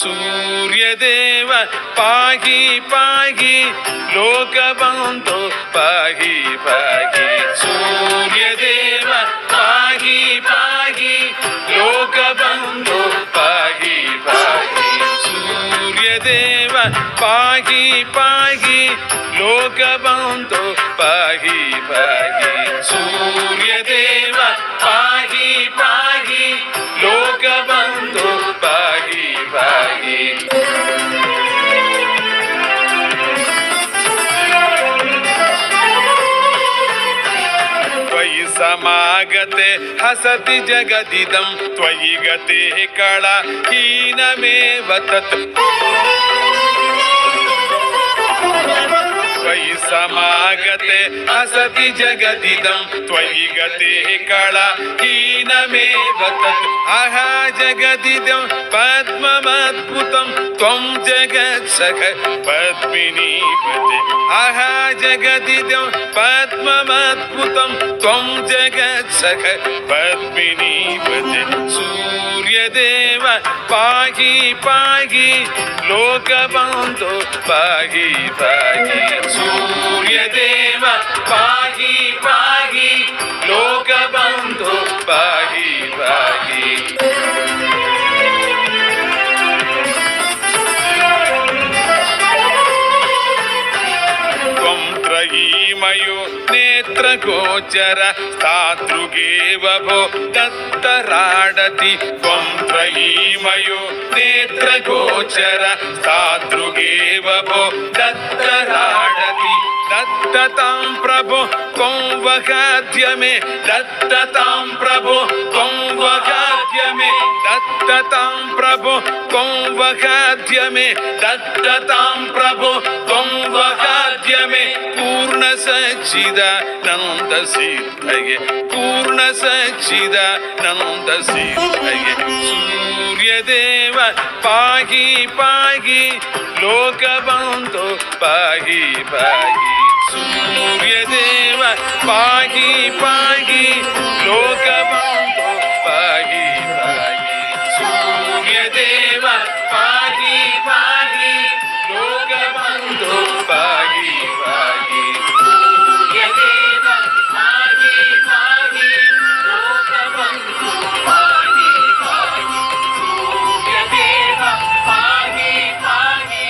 सूर्यदेव पाहि पाहि लोकबन्धो पाहि पाहि सूर्यदेव पाहि पाहि लोकबन्धो पाहि पाहि सूर्यदेव पाहि पाहि लोकबन्धो पाहि पाहि सूर्यदेव पाहि पाहि लोकबन्धो पाहि पाहि त्वयि समागते हसति जगदिदं त्वयि गते कला हीनमेव तत् त्वयि समागते हसति जगदिदं त्वयि गते कला हीनमेव तत् अहा जगदिदं पद्ममद्भुतं त्वं जगत्सख पद्मिनीपते अहा जगदिदं पद्ममद्भुतं त्वं जगत्सख पद्मिनीपते सूर्यदेव पाहि पाहि लोकबन्धो पाहि पाहि सूर्यदेव पाहि पाहि लोकबन्धो पाहि पाहि त्वं त्रयीमयो नेत्रगोचर स्थातृगेव भो दत्तराडति त्वं त्रयीमयो नेत्रगोचर स्थातृगेव भो दत्तराडति दत्ततां प्रभो त्वं वगाद्य मे दत्ततां प्रभो त्वं वगाद्य मे दत्ततां प्रभो त्वं वगाद्य मे दत्ततां प्रभो त्वं वगाद्य मे पूर्णसच्चिदानन्दसिद्धये पूर्णसच्चिदानन्दसिद्धये सूर्यदेव पाहि पाहि लोकबन्धो पाहि पाहि सूर्यदेव पाहि पाहि लोकबन्धो पाहि पाहि सूर्यदेव पाहि पाहि लोकबन्धो पाहि पाहि सूर्यदेव पाहि पाहि लोकबन्धो पाहि पाहि सूर्यदेव पाहि पाहि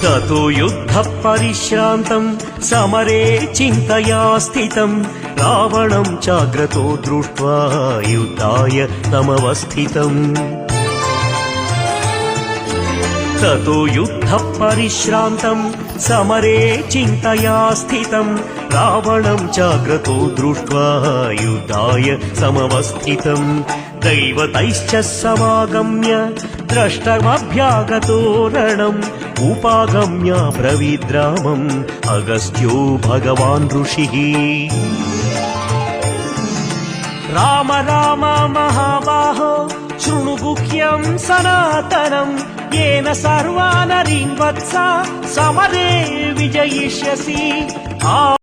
ततो युद्धः परिश्रान्तं समरे चिन्तया स्थितं रावणं चाग्रतो दृष्ट्वा युद्धाय तमवस्थितम् ततो युद्धः परिश्रान्तं समरे चिन्तया स्थितं रावणं चाग्रतो दृष्ट्वा युद्धाय समवस्थितं दैवतैश्च समागम्य द्रष्टुमभ्यागतो रणम् उपागम्य ब्रवीद्रामम् अगस्त्यो भगवान् ऋषिः राम राम महाबाहो शृणु गुह्यं सनातनं येन सर्वानरीन् वत्सा समरे विजयिष्यसि।